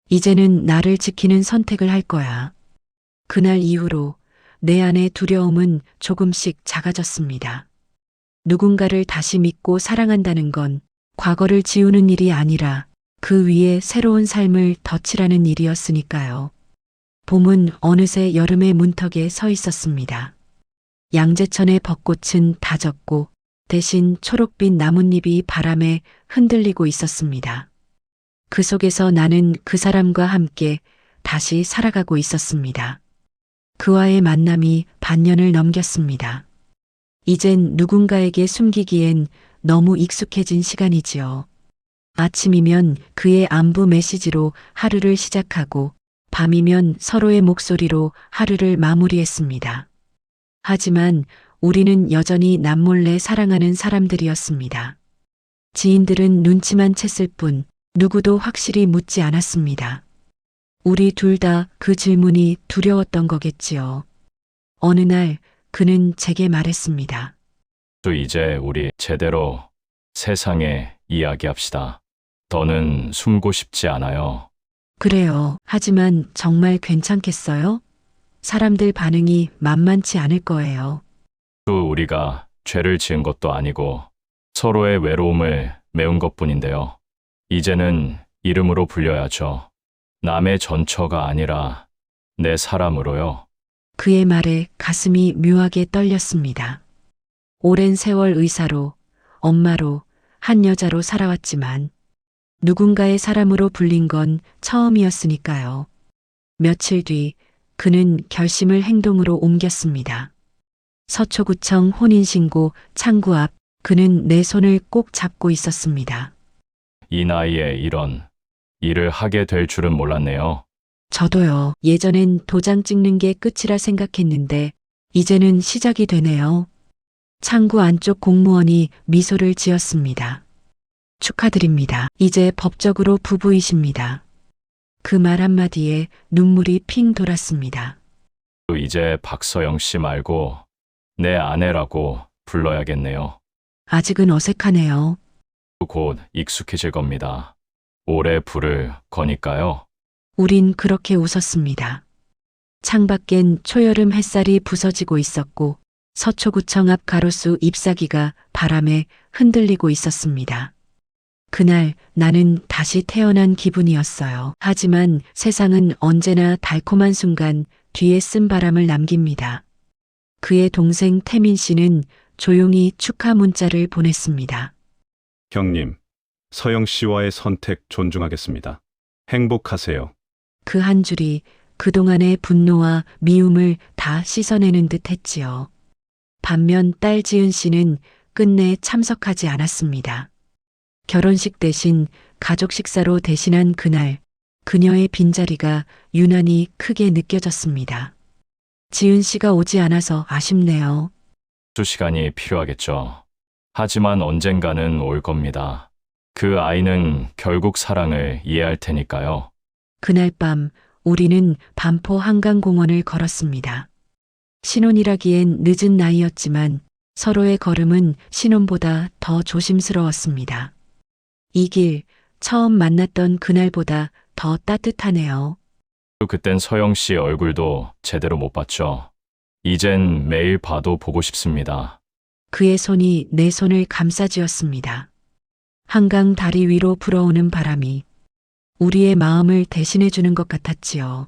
S1: 이제는 나를 지키는 선택을 할 거야. 그날 이후로 내 안의 두려움은 조금씩 작아졌습니다. 누군가를 다시 믿고 사랑한다는 건 과거를 지우는 일이 아니라 그 위에 새로운 삶을 덧칠하는 일이었으니까요. 봄은 어느새 여름의 문턱에 서 있었습니다. 양재천의 벚꽃은 다 졌고 대신 초록빛 나뭇잎이 바람에 흔들리고 있었습니다. 그 속에서 나는 그 사람과 함께 다시 살아가고 있었습니다. 그와의 만남이 반년을 넘겼습니다. 이젠 누군가에게 숨기기엔 너무 익숙해진 시간이지요. 아침이면 그의 안부 메시지로 하루를 시작하고 밤이면 서로의 목소리로 하루를 마무리했습니다. 하지만 우리는 여전히 남몰래 사랑하는 사람들이었습니다. 지인들은 눈치만 챘을 뿐 누구도 확실히 묻지 않았습니다. 우리 둘 다 그 질문이 두려웠던 거겠지요. 어느 날 그는 제게 말했습니다.
S2: 또 이제 우리 제대로 세상에 이야기합시다. 더는 숨고 싶지 않아요.
S1: 그래요. 하지만 정말 괜찮겠어요? 사람들 반응이 만만치 않을 거예요.
S2: 또 우리가 죄를 지은 것도 아니고 서로의 외로움을 메운 것뿐인데요. 이제는 이름으로 불려야죠. 남의 전처가 아니라 내 사람으로요.
S1: 그의 말에 가슴이 묘하게 떨렸습니다. 오랜 세월 의사로, 엄마로, 한 여자로 살아왔지만 누군가의 사람으로 불린 건 처음이었으니까요. 며칠 뒤 그는 결심을 행동으로 옮겼습니다. 서초구청 혼인신고 창구 앞 그는 내 손을 꼭 잡고 있었습니다.
S2: 이 나이에 이런 일을 하게 될 줄은 몰랐네요.
S1: 저도요. 예전엔 도장 찍는 게 끝이라 생각했는데 이제는 시작이 되네요. 창구 안쪽 공무원이 미소를 지었습니다. 축하드립니다. 이제 법적으로 부부이십니다. 그 말 한마디에 눈물이 핑 돌았습니다.
S2: 또 이제 박서영 씨 말고 내 아내라고 불러야겠네요.
S1: 아직은 어색하네요.
S2: 곧 익숙해질 겁니다. 오래 부를 거니까요.
S1: 우린 그렇게 웃었습니다. 창밖엔 초여름 햇살이 부서지고 있었고 서초구청 앞 가로수 잎사귀가 바람에 흔들리고 있었습니다. 그날 나는 다시 태어난 기분이었어요. 하지만 세상은 언제나 달콤한 순간 뒤에 쓴 바람을 남깁니다. 그의 동생 태민 씨는 조용히 축하 문자를 보냈습니다.
S5: 형님, 서영 씨와의 선택 존중하겠습니다. 행복하세요.
S1: 그 한 줄이 그동안의 분노와 미움을 다 씻어내는 듯 했지요. 반면 딸 지은 씨는 끝내 참석하지 않았습니다. 결혼식 대신 가족 식사로 대신한 그날 그녀의 빈자리가 유난히 크게 느껴졌습니다. 지은 씨가 오지 않아서 아쉽네요.
S2: 수 시간이 필요하겠죠. 하지만 언젠가는 올 겁니다. 그 아이는 결국 사랑을 이해할 테니까요.
S1: 그날 밤 우리는 반포 한강공원을 걸었습니다. 신혼이라기엔 늦은 나이였지만 서로의 걸음은 신혼보다 더 조심스러웠습니다. 이 길 처음 만났던 그날보다 더 따뜻하네요.
S2: 그땐 서영 씨 얼굴도 제대로 못 봤죠. 이젠 매일 봐도 보고 싶습니다.
S1: 그의 손이 내 손을 감싸쥐었습니다. 한강 다리 위로 불어오는 바람이 우리의 마음을 대신해 주는 것 같았지요.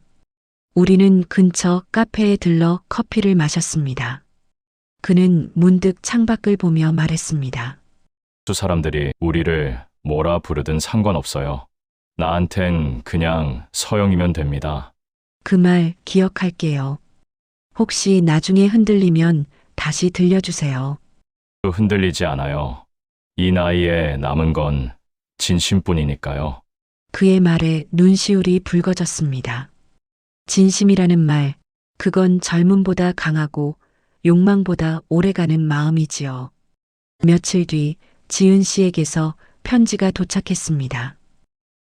S1: 우리는 근처 카페에 들러 커피를 마셨습니다. 그는 문득 창밖을 보며 말했습니다.
S2: 두 사람들이 우리를 뭐라 부르든 상관없어요. 나한텐 그냥 서영이면 됩니다.
S1: 그 말 기억할게요. 혹시 나중에 흔들리면 다시 들려주세요.
S2: 흔들리지 않아요. 이 나이에 남은 건 진심뿐이니까요.
S1: 그의 말에 눈시울이 붉어졌습니다. 진심이라는 말, 그건 젊음보다 강하고 욕망보다 오래가는 마음이지요. 며칠 뒤 지은 씨에게서 편지가 도착했습니다.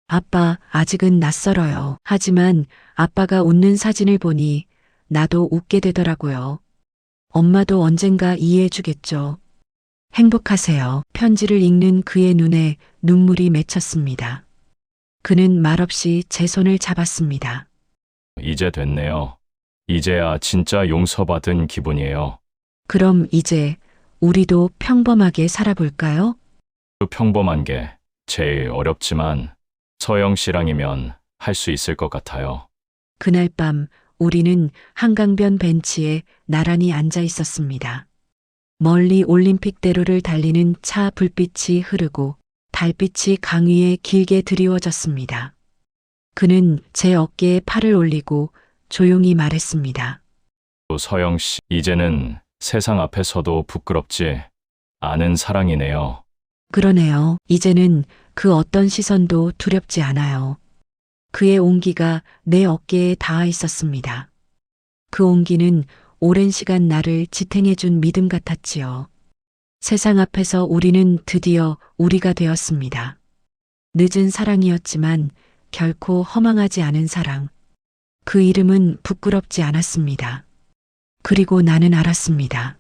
S1: 아빠, 아직은 낯설어요. 하지만 아빠가 웃는 사진을 보니 나도 웃게 되더라고요. 엄마도 언젠가 이해해 주겠죠. 행복하세요. 편지를 읽는 그의 눈에 눈물이 맺혔습니다. 그는 말없이 제 손을 잡았습니다.
S2: 이제 됐네요. 이제야 진짜 용서받은 기분이에요.
S1: 그럼 이제 우리도 평범하게 살아볼까요?
S2: 그 평범한 게 제일 어렵지만 서영 씨랑이면 할 수 있을 것 같아요.
S1: 그날 밤 우리는 한강변 벤치에 나란히 앉아 있었습니다. 멀리 올림픽대로를 달리는 차 불빛이 흐르고 달빛이 강 위에 길게 드리워졌습니다. 그는 제 어깨에 팔을 올리고 조용히 말했습니다.
S2: 또 서영 씨, 이제는 세상 앞에서도 부끄럽지 않은 사랑이네요.
S1: 그러네요. 이제는 그 어떤 시선도 두렵지 않아요. 그의 온기가 내 어깨에 닿아 있었습니다. 그 온기는 오랜 시간 나를 지탱해준 믿음 같았지요. 세상 앞에서 우리는 드디어 우리가 되었습니다. 늦은 사랑이었지만 결코 허망하지 않은 사랑. 그 이름은 부끄럽지 않았습니다. 그리고 나는 알았습니다.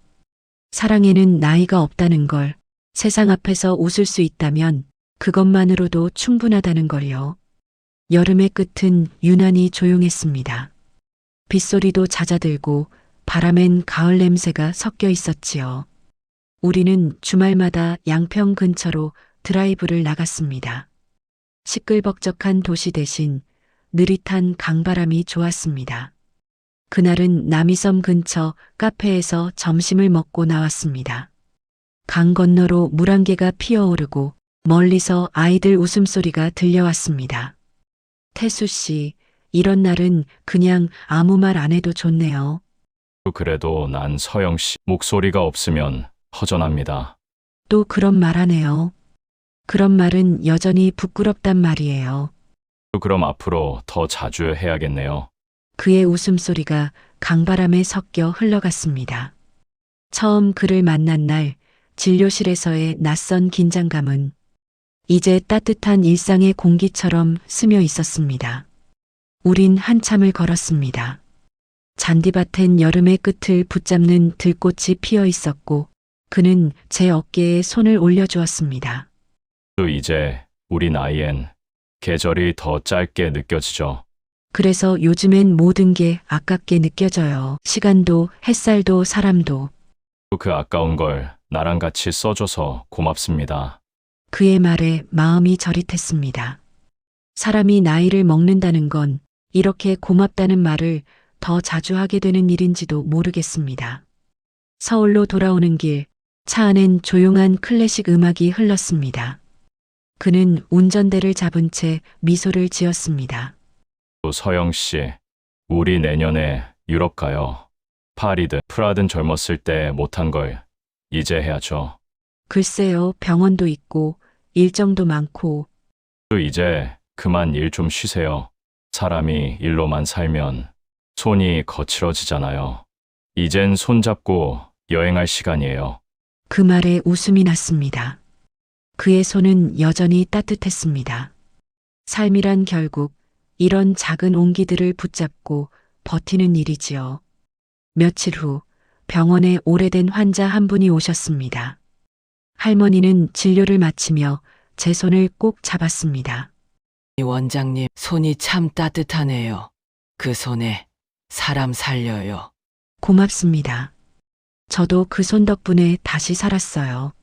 S1: 사랑에는 나이가 없다는 걸, 세상 앞에서 웃을 수 있다면 그것만으로도 충분하다는 걸요. 여름의 끝은 유난히 조용했습니다. 빗소리도 잦아들고 바람엔 가을 냄새가 섞여 있었지요. 우리는 주말마다 양평 근처로 드라이브를 나갔습니다. 시끌벅적한 도시 대신 느릿한 강바람이 좋았습니다. 그날은 남이섬 근처 카페에서 점심을 먹고 나왔습니다. 강 건너로 물안개가 피어오르고 멀리서 아이들 웃음소리가 들려왔습니다. 태수 씨, 이런 날은 그냥 아무 말 안 해도 좋네요.
S2: 그래도 난 서영 씨 목소리가 없으면 허전합니다.
S1: 또 그런 말 하네요. 그런 말은 여전히 부끄럽단 말이에요.
S2: 그럼 앞으로 더 자주 해야겠네요.
S1: 그의 웃음소리가 강바람에 섞여 흘러갔습니다. 처음 그를 만난 날 진료실에서의 낯선 긴장감은 이제 따뜻한 일상의 공기처럼 스며 있었습니다. 우린 한참을 걸었습니다. 잔디밭엔 여름의 끝을 붙잡는 들꽃이 피어 있었고 그는 제 어깨에 손을 올려주었습니다.
S2: 또 이제 우리 나이엔 계절이 더 짧게 느껴지죠.
S1: 그래서 요즘엔 모든 게 아깝게 느껴져요. 시간도, 햇살도, 사람도.
S2: 그 아까운 걸 나랑 같이 써줘서 고맙습니다.
S1: 그의 말에 마음이 저릿했습니다. 사람이 나이를 먹는다는 건 이렇게 고맙다는 말을 더 자주 하게 되는 일인지도 모르겠습니다. 서울로 돌아오는 길, 차 안엔 조용한 클래식 음악이 흘렀습니다. 그는 운전대를 잡은 채 미소를 지었습니다.
S2: 또 서영 씨, 우리 내년에 유럽 가요. 파리든 프라든 젊었을 때 못한 걸 이제 해야죠.
S1: 글쎄요, 병원도 있고 일정도 많고
S2: 또 이제 그만 일 좀 쉬세요. 사람이 일로만 살면 손이 거칠어지잖아요. 이젠 손잡고 여행할 시간이에요.
S1: 그 말에 웃음이 났습니다. 그의 손은 여전히 따뜻했습니다. 삶이란 결국 이런 작은 온기들을 붙잡고 버티는 일이지요. 며칠 후 병원에 오래된 환자 한 분이 오셨습니다. 할머니는 진료를 마치며 제 손을 꼭 잡았습니다.
S6: 원장님, 손이 참 따뜻하네요. 그 손에 사람 살려요.
S1: 고맙습니다. 저도 그 손 덕분에 다시 살았어요.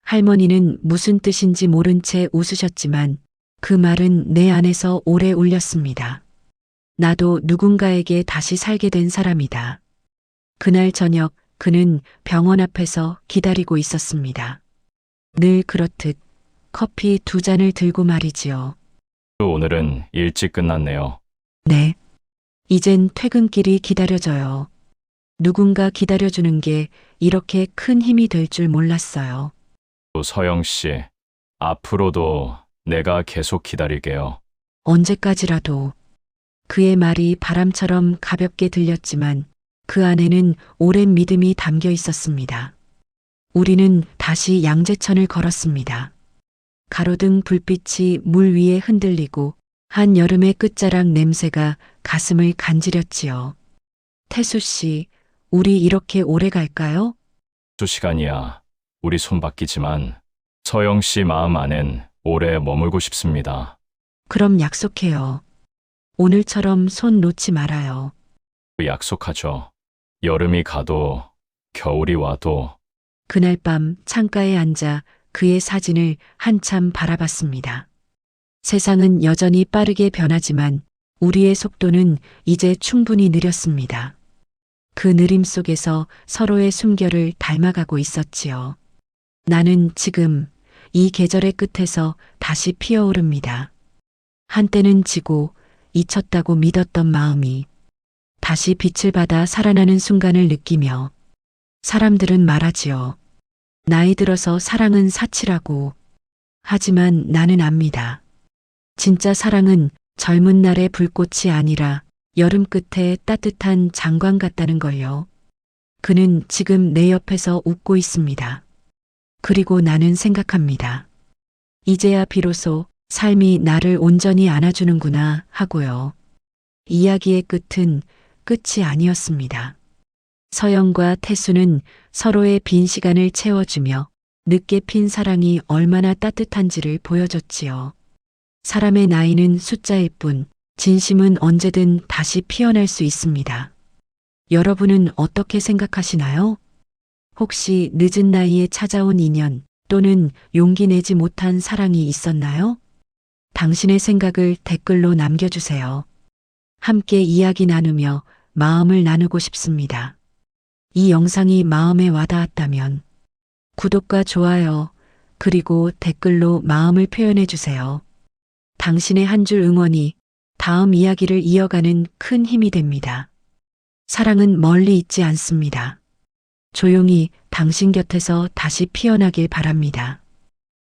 S1: 할머니는 무슨 뜻인지 모른 채 웃으셨지만 그 말은 내 안에서 오래 울렸습니다. 나도 누군가에게 다시 살게 된 사람이다. 그날 저녁 그는 병원 앞에서 기다리고 있었습니다. 늘 그렇듯 커피 2잔을 들고 말이지요.
S2: 또 오늘은 일찍 끝났네요.
S1: 네. 이젠 퇴근길이 기다려져요. 누군가 기다려주는 게 이렇게 큰 힘이 될 줄 몰랐어요.
S2: 또 서영 씨, 앞으로도 내가 계속 기다릴게요.
S1: 언제까지라도. 그의 말이 바람처럼 가볍게 들렸지만 그 안에는 오랜 믿음이 담겨 있었습니다. 우리는 다시 양재천을 걸었습니다. 가로등 불빛이 물 위에 흔들리고 한여름의 끝자락 냄새가 가슴을 간지렸지요. 태수 씨, 우리 이렇게 오래 갈까요?
S2: 2시간이야. 우리 손 바뀌지만 서영 씨 마음 안엔 오래 머물고 싶습니다.
S1: 그럼 약속해요. 오늘처럼 손 놓지 말아요.
S2: 약속하죠. 여름이 가도 겨울이 와도.
S1: 그날 밤 창가에 앉아 그의 사진을 한참 바라봤습니다. 세상은 여전히 빠르게 변하지만 우리의 속도는 이제 충분히 느렸습니다. 그 느림 속에서 서로의 숨결을 닮아가고 있었지요. 나는 지금 이 계절의 끝에서 다시 피어오릅니다. 한때는 지고 잊혔다고 믿었던 마음이 다시 빛을 받아 살아나는 순간을 느끼며 사람들은 말하지요. 나이 들어서 사랑은 사치라고. 하지만 나는 압니다. 진짜 사랑은 젊은 날의 불꽃이 아니라 여름 끝에 따뜻한 장관 같다는 걸요. 그는 지금 내 옆에서 웃고 있습니다. 그리고 나는 생각합니다. 이제야 비로소 삶이 나를 온전히 안아주는구나 하고요. 이야기의 끝은 끝이 아니었습니다. 서영과 태수는 서로의 빈 시간을 채워주며 늦게 핀 사랑이 얼마나 따뜻한지를 보여줬지요. 사람의 나이는 숫자일 뿐 진심은 언제든 다시 피어날 수 있습니다. 여러분은 어떻게 생각하시나요? 혹시 늦은 나이에 찾아온 인연 또는 용기 내지 못한 사랑이 있었나요? 당신의 생각을 댓글로 남겨주세요. 함께 이야기 나누며 마음을 나누고 싶습니다. 이 영상이 마음에 와닿았다면 구독과 좋아요 그리고 댓글로 마음을 표현해 주세요. 당신의 한 줄 응원이 다음 이야기를 이어가는 큰 힘이 됩니다. 사랑은 멀리 있지 않습니다. 조용히 당신 곁에서 다시 피어나길 바랍니다.